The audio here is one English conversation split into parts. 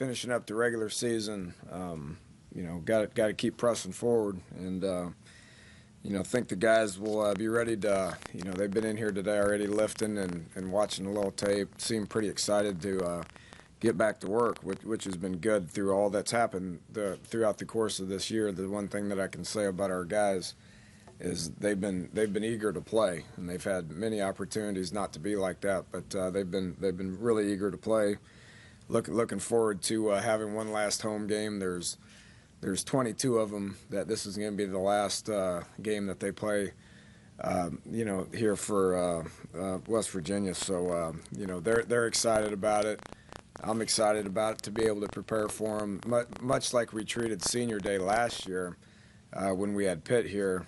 finishing up the regular season. Got to keep pressing forward, and think the guys will be ready to. They've been in here today already lifting and watching a little tape. Seem pretty excited to get back to work, which has been good through all that's happened throughout the course of this year. The one thing that I can say about our guys is they've been eager to play, and they've had many opportunities not to be like that, but they've been really eager to play. Looking forward to having one last home game. There's 22 of them that this is going to be the last game that they play, here for West Virginia. So they're excited about it. I'm excited about it to be able to prepare for them, much like we treated Senior Day last year when we had Pitt here.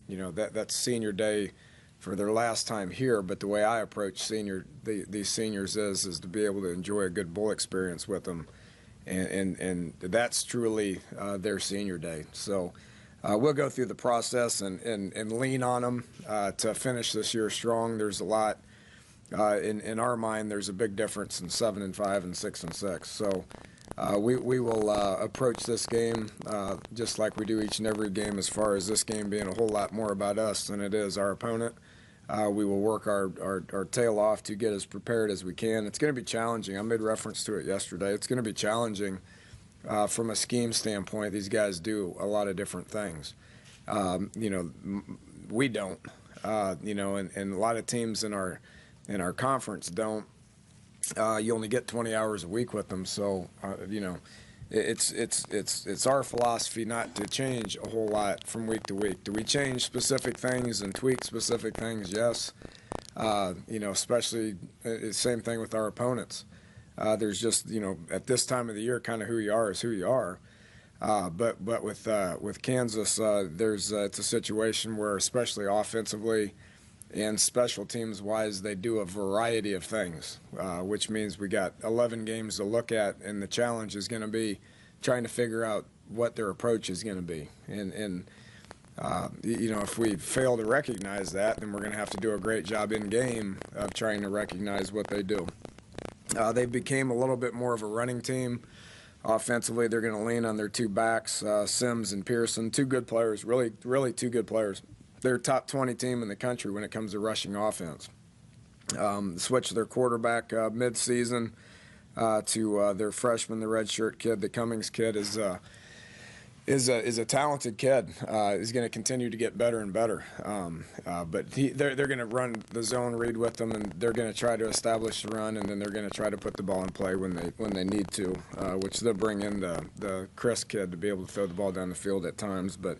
That's Senior Day for their last time here, but the way I approach these seniors is to be able to enjoy a good bowl experience with them, and that's truly their Senior Day. So we'll go through the process and lean on them to finish this year strong. There's a lot. In our mind, there's a big difference in 7-5 and 6-6. So we will approach this game just like we do each and every game, as far as this game being a whole lot more about us than it is our opponent. We will work our tail off to get as prepared as we can. It's going to be challenging. I made reference to it yesterday. It's going to be challenging from a scheme standpoint. These guys do a lot of different things. We don't. And a lot of teams in our conference don't. You only get 20 hours a week with them, so it's our philosophy not to change a whole lot from week to week. Do we change specific things and tweak specific things? Yes. Especially same thing with our opponents. There's just at this time of the year, kind of who you are is who you are. But with Kansas, it's a situation where, especially offensively and special teams wise, they do a variety of things, which means we got 11 games to look at, and the challenge is going to be trying to figure out what their approach is going to be. And if we fail to recognize that, then we're going to have to do a great job in game of trying to recognize what they do. They became a little bit more of a running team. Offensively, they're going to lean on their two backs, Sims and Pearson, two good players, really two good players. They're a top 20 team in the country when it comes to rushing offense. Switched their quarterback mid-season to their freshman, the redshirt kid. The Cummings kid is a talented kid. He's going to continue to get better and better. But they're going to run the zone read with them, and they're going to try to establish the run, and then they're going to try to put the ball in play when they need to, which they'll bring in the Chris kid to be able to throw the ball down the field at times. But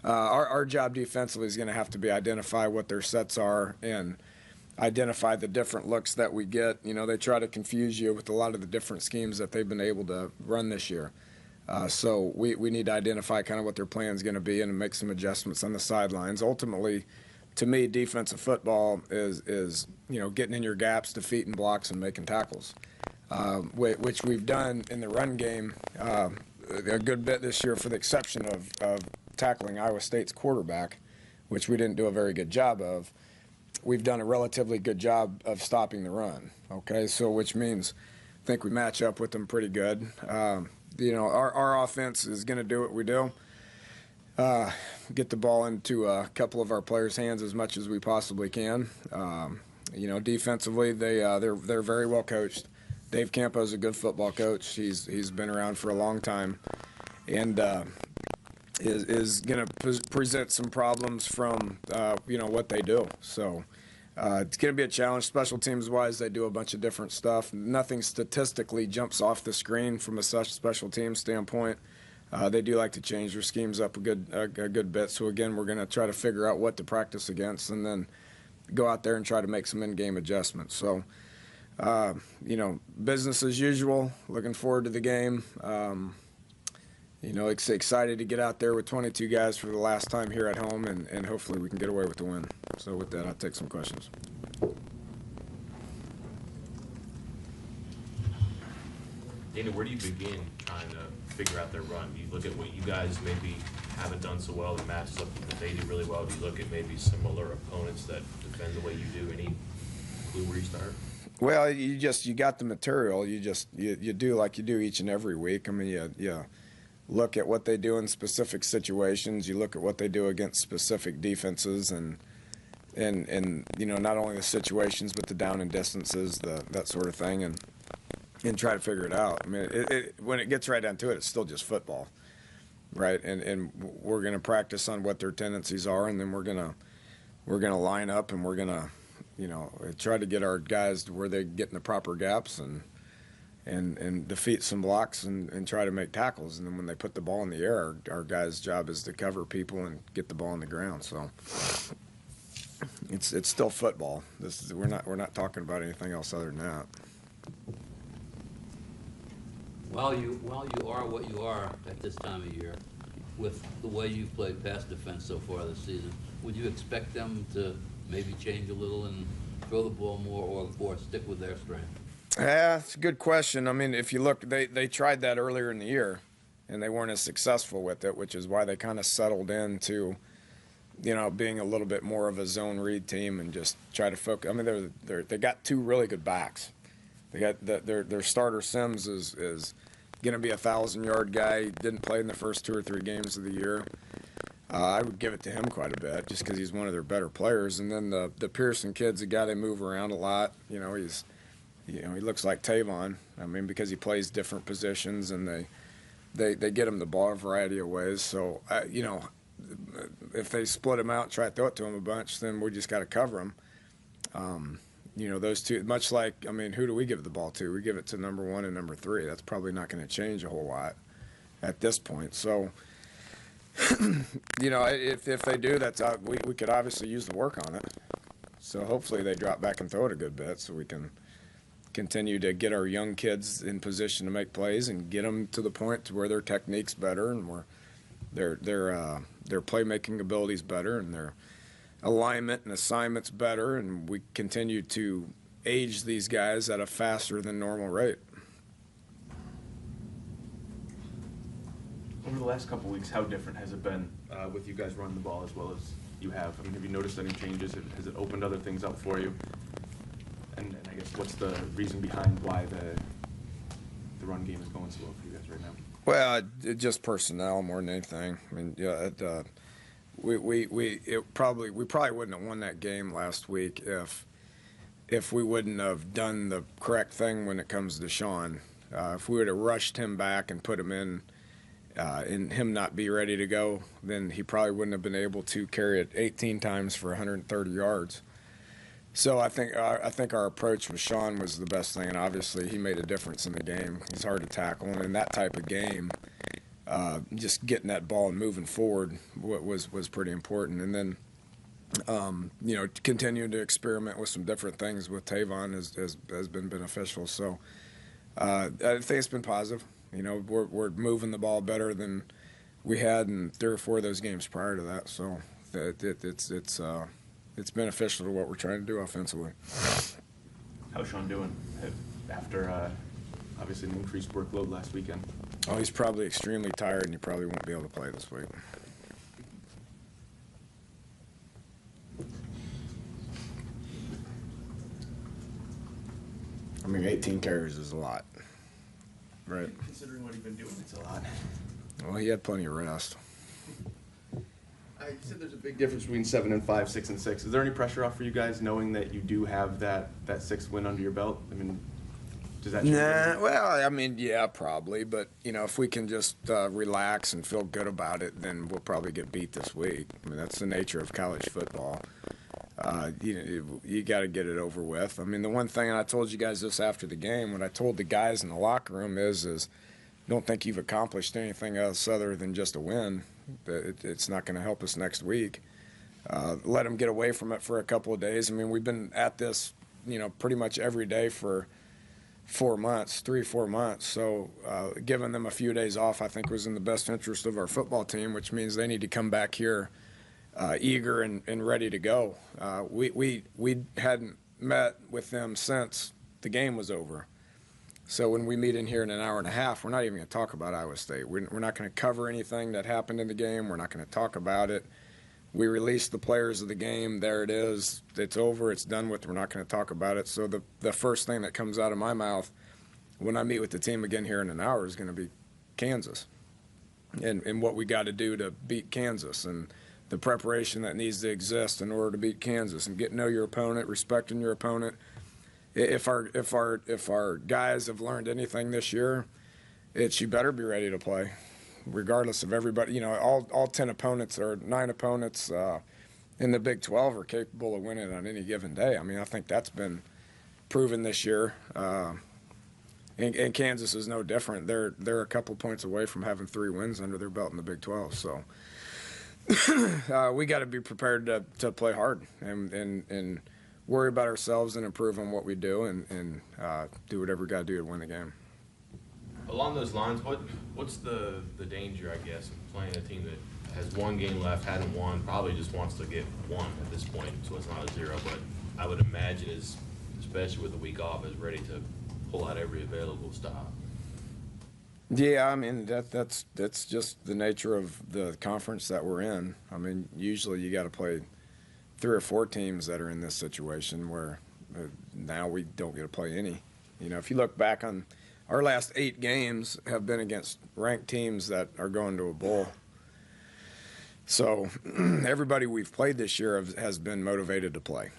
our job defensively is going to have to be identify what their sets are and identify the different looks that we get. They try to confuse you with a lot of the different schemes that they've been able to run this year. So we need to identify kind of what their plan is going to be and make some adjustments on the sidelines. Ultimately, to me, defensive football is getting in your gaps, defeating blocks, and making tackles, which we've done in the run game a good bit this year, for the exception of tackling Iowa State's quarterback, which we didn't do a very good job of. We've done a relatively good job of stopping the run. Okay, so which means I think we match up with them pretty good. Our offense is going to do what we do. Get the ball into a couple of our players' hands as much as we possibly can. Defensively, they're very well coached. Dave Campo is a good football coach. He's been around for a long time, and is going to present some problems from what they do. So it's going to be a challenge. Special teams wise, they do a bunch of different stuff. Nothing statistically jumps off the screen from a special team standpoint. They do like to change their schemes up a good bit. So again, we're going to try to figure out what to practice against, and then go out there and try to make some in-game adjustments. So business as usual. Looking forward to the game. Excited to get out there with 22 guys for the last time here at home, and hopefully we can get away with the win. So with that, I'll take some questions. Dana, where do you begin trying to figure out their run? Do you look at what you guys maybe haven't done so well that matches up with what they do really well? Do you look at maybe similar opponents that defend the way you do? Any clue where you start? Well, you got the material. You do like you do each and every week. I mean, you look at what they do in specific situations. You look at what they do against specific defenses, and not only the situations but the down and distances, that sort of thing, and try to figure it out. I mean, when it gets right down to it, it's still just football, right? And we're going to practice on what their tendencies are, and then we're gonna line up, and we're gonna try to get our guys to where they get in the proper gaps and defeat some blocks and try to make tackles. And then when they put the ball in the air, our guys' job is to cover people and get the ball on the ground. So it's still football. We're not talking about anything else other than that. While you are what you are at this time of year, with the way you've played pass defense so far this season, would you expect them to maybe change a little and throw the ball more, or stick with their strength? Yeah, it's a good question. I mean, if you look, they tried that earlier in the year, and they weren't as successful with it, which is why they kind of settled into, being a little bit more of a zone read team and just try to focus. I mean, they got two really good backs. They got their starter Sims is going to be a 1,000-yard guy. He didn't play in the first 2 or 3 games of the year. I would give it to him quite a bit just because he's one of their better players. And then the Pearson kid's a guy they move around a lot. He looks like Tavon. I mean, because he plays different positions, and they get him the ball a variety of ways. So, if they split him out and try to throw it to him a bunch, then we just got to cover him. Those two, much like, I mean, who do we give the ball to? We give it to number 1 and number 3. That's probably not going to change a whole lot at this point. So, if they do, we could obviously use the work on it. So hopefully they drop back and throw it a good bit so we can continue to get our young kids in position to make plays and get them to the point to where their technique's better and where their playmaking ability's better and their alignment and assignments better, and we continue to age these guys at a faster than normal rate. Over the last couple of weeks, how different has it been with you guys running the ball as well as you have? I mean, have you noticed any changes? Has it opened other things up for you? And I guess what's the reason behind why the run game is going so well for you guys right now? Well, just personnel more than anything. I mean, we probably wouldn't have won that game last week if we wouldn't have done the correct thing when it comes to Sean. If we would have rushed him back and put him in, and him not be ready to go, then he probably wouldn't have been able to carry it 18 times for 130 yards. So I think our approach with Sean was the best thing, and obviously he made a difference in the game. He's hard to tackle, and in that type of game, just getting that ball and moving forward was pretty important. And then, continuing to experiment with some different things with Tavon has been beneficial. So I think it's been positive. We're moving the ball better than we had in 3 or 4 of those games prior to that. So it's beneficial to what we're trying to do offensively. How's Sean doing after obviously an increased workload last weekend? Oh, he's probably extremely tired, and he probably won't be able to play this week. I mean, 18 carries is a lot, right? Considering what he's been doing, it's a lot. Well, he had plenty of rest. I said there's a big difference between 7 and 5, 6 and 6. Is there any pressure off for you guys knowing that you do have that 6th win under your belt? I mean, does that change anything? Well, I mean, yeah, probably. But, if we can just relax and feel good about it, then we'll probably get beat this week. I mean, that's the nature of college football. You got to get it over with. I mean, the one thing, and I told you guys this after the game, what I told the guys in the locker room is don't think you've accomplished anything else other than just a win. It's not going to help us next week. Let them get away from it for a couple of days. I mean, we've been at this, pretty much every day for 4 months, 3 or 4 months. So giving them a few days off, I think, was in the best interest of our football team, which means they need to come back here eager and ready to go. We hadn't met with them since the game was over. So when we meet in here in an hour and a half, we're not even going to talk about Iowa State. We're not going to cover anything that happened in the game. We're not going to talk about it. We release the players of the game. There it is. It's over. It's done with. We're not going to talk about it. So the first thing that comes out of my mouth when I meet with the team again here in an hour is going to be Kansas and what we got to do to beat Kansas and the preparation that needs to exist in order to beat Kansas and get to know your opponent, respecting your opponent. If our guys have learned anything this year, it's you better be ready to play, regardless of everybody. You know, all 10 opponents or 9 opponents in the Big 12 are capable of winning on any given day. I mean, I think that's been proven this year. And Kansas is no different. They're a couple points away from having 3 wins under their belt in the Big 12. So we got to be prepared to play hard and worry about ourselves and improve on what we do and do whatever we got to do to win the game. Along those lines, what's the danger, I guess, of playing a team that has 1 game left, hadn't won, probably just wants to get 1 at this point, so it's not a 0. But I would imagine is, especially with the week off, is ready to pull out every available stop. Yeah, I mean that's just the nature of the conference that we're in. I mean, usually you got to play 3 or 4 teams that are in this situation where now we don't get to play any. You know, if you look back on our last 8 games have been against ranked teams that are going to a bowl. So everybody we've played this year has been motivated to play.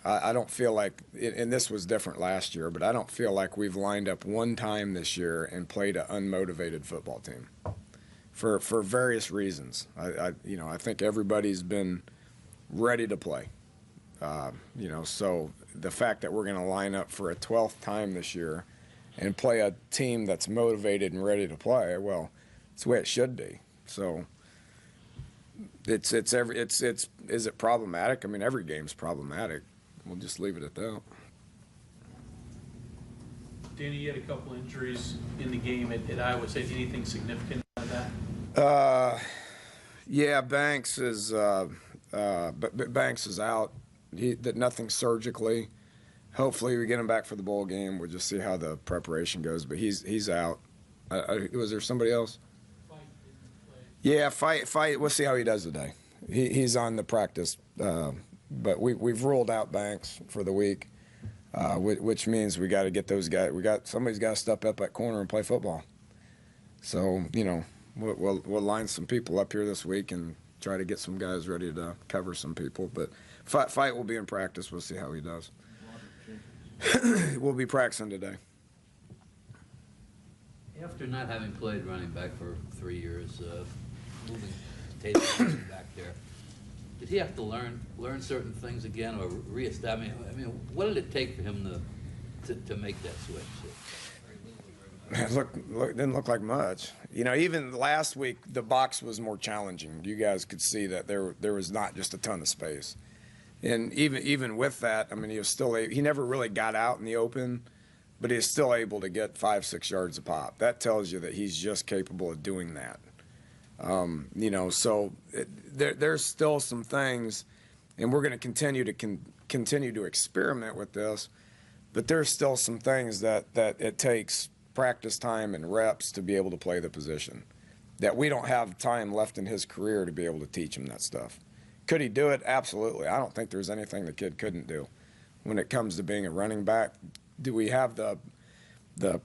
I don't feel like, and this was different last year, but I don't feel like we've lined up one time this year and played an unmotivated football team for various reasons. I think everybody's been ready to play. So the fact that we're going to line up for a 12th time this year and play a team that's motivated and ready to play, well, it's the way it should be. So is it problematic? I mean, every game's problematic. We'll just leave it at that. Danny, you had a couple injuries in the game at Iowa State. Anything significant like that? Yeah, Banks is Banks is out. Nothing surgically. Hopefully we get him back for the bowl game. We'll just see how the preparation goes. But he's out. Was there somebody else? Yeah, fight. We'll see how he does today. He's on the practice. But we've ruled out Banks for the week, which means we got to get those guys. Somebody's got to step up at corner and play football. So we'll line some people up here this week and try to get some guys ready to cover some people. But fight will be in practice. We'll see how he does. We'll be practicing today. After not having played running back for 3 years, moving Tatum back there, did he have to learn certain things again or reestablish? I mean, what did it take for him to make that switch? It didn't look like much. Even last week the box was more challenging. You guys could see that there was not just a ton of space, and even with that, I mean, he never really got out in the open, but he was still able to get 5-6 yards a pop. That tells you that he's just capable of doing that. So there's still some things, and we're going to continue to experiment with this, but there's still some things that it takes practice time and reps to be able to play the position that we don't have time left in his career to be able to teach him that stuff. Could he do it? Absolutely. I don't think there's anything the kid couldn't do when it comes to being a running back. Do we have the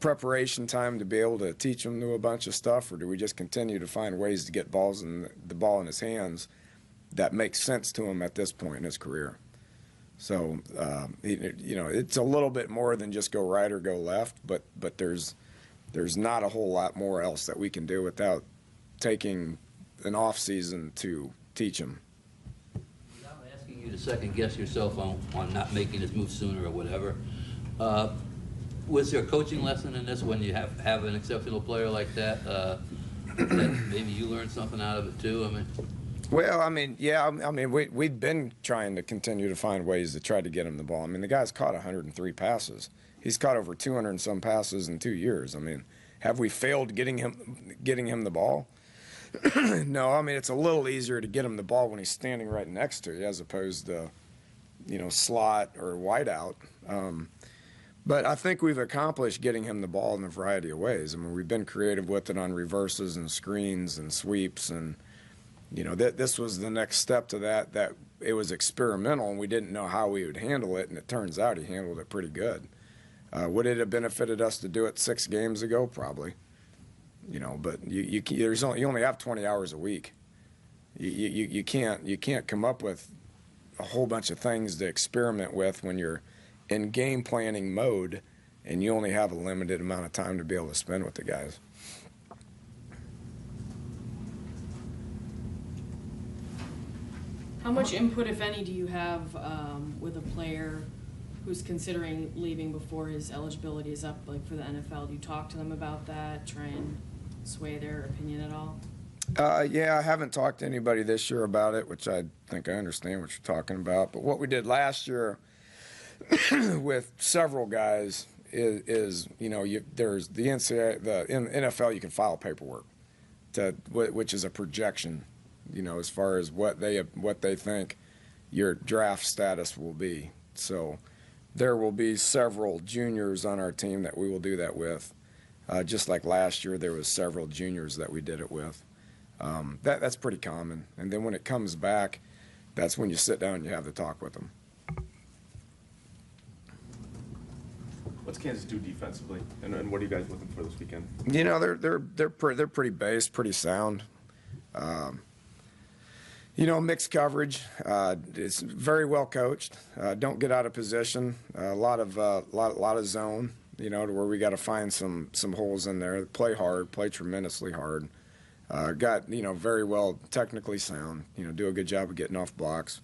preparation time to be able to teach him a bunch of stuff, or do we just continue to find ways to get the ball in his hands that makes sense to him at this point in his career? So, it's a little bit more than just go right or go left, but there's not a whole lot more else that we can do without taking an off season to teach him. Without asking you to second guess yourself on not making this move sooner or whatever, was there a coaching lesson in this when you have an exceptional player like that? That maybe you learned something out of it too? We've been trying to continue to find ways to try to get him the ball. I mean, the guy's caught 103 passes. He's caught over 200 and some passes in 2 years. I mean, have we failed getting him the ball? No, I mean, it's a little easier to get him the ball when he's standing right next to you as opposed to, slot or wide out. But I think we've accomplished getting him the ball in a variety of ways. I mean, we've been creative with it on reverses and screens and sweeps and This was the next step to that it was experimental, and we didn't know how we would handle it, and it turns out he handled it pretty good. Would it have benefited us to do it 6 games ago? Probably. But you only have 20 hours a week. You can't come up with a whole bunch of things to experiment with when you're in game planning mode, and you only have a limited amount of time to be able to spend with the guys. How much input, if any, do you have with a player who's considering leaving before his eligibility is up, like for the NFL? Do you talk to them about that, try and sway their opinion at all? Yeah, I haven't talked to anybody this year about it, which I think I understand what you're talking about. But what we did last year with several guys is there's the NCAA, in NFL, you can file paperwork which is a projection, as far as what they think your draft status will be. So there will be several juniors on our team that we will do that with. Just like last year, there was several juniors that we did it with. That's pretty common. And then when it comes back, that's when you sit down and you have the talk with them. What's Kansas do defensively, and what are you guys looking for this weekend? They're pretty base, pretty sound. Mixed coverage. It's very well coached. Don't get out of position. A lot of zone. To where we got to find some holes in there. Play hard. Play tremendously hard. Got very well technically sound. Do a good job of getting off blocks.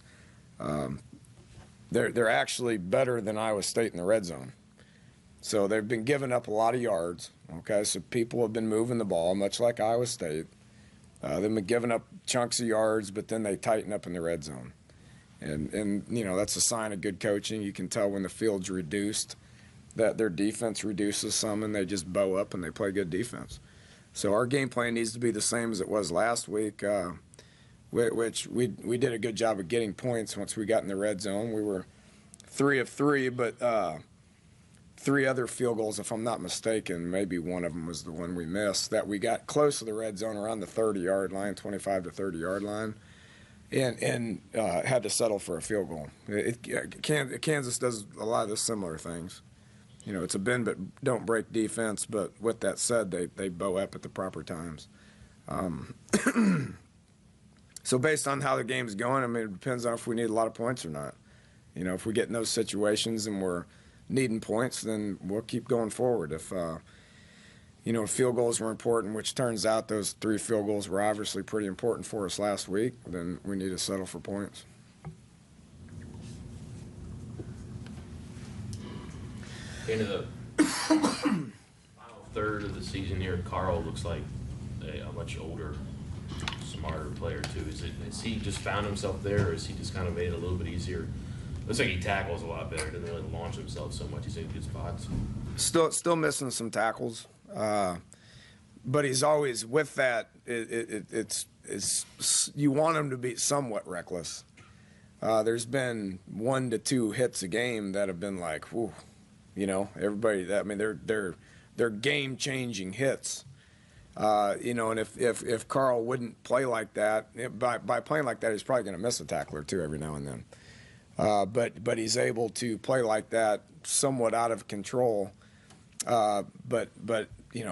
They're actually better than Iowa State in the red zone. So they've been giving up a lot of yards. Okay, so people have been moving the ball, much like Iowa State. They've been giving up chunks of yards, but then they tighten up in the red zone. And that's a sign of good coaching. You can tell when the field's reduced that their defense reduces some, and they just bow up and they play good defense. So our game plan needs to be the same as it was last week, which we did a good job of getting points once we got in the red zone. We were 3 of 3, but 3 other field goals, if I'm not mistaken, maybe one of them was the one we missed, that we got close to the red zone around the 30-yard line, 25 to 30-yard line, and had to settle for a field goal. Kansas does a lot of the similar things. It's a bend but don't break defense, but with that said, they bow up at the proper times. So based on how the game's going, it depends on if we need a lot of points or not. If we get in those situations and we're needing points, then we'll keep going forward. If field goals were important, which turns out those 3 field goals were obviously pretty important for us last week, then we need to settle for points. In the final third of the season here, Carl looks like a much older, smarter player too. Has he just found himself there, or has he just kind of made it a little bit easier? Looks like he tackles a lot better. Doesn't really launch himself so much. He's in good spots. Still missing some tackles, but he's always with that. It's you want him to be somewhat reckless. There's been 1 to 2 hits a game that have been like, whew, everybody. They're game-changing hits. And if Carl wouldn't play like that, by playing like that, he's probably going to miss a tackle or 2 every now and then. But he's able to play like that, somewhat out of control. But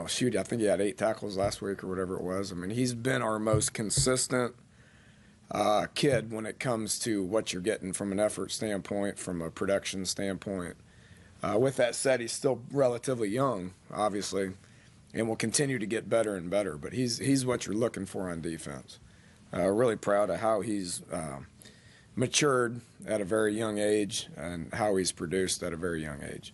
shoot, I think he had 8 tackles last week or whatever it was. He's been our most consistent kid when it comes to what you're getting from an effort standpoint, from a production standpoint. With that said, he's still relatively young, obviously, and will continue to get better and better. But he's what you're looking for on defense. Really proud of how he's matured at a very young age and how he's produced at a very young age.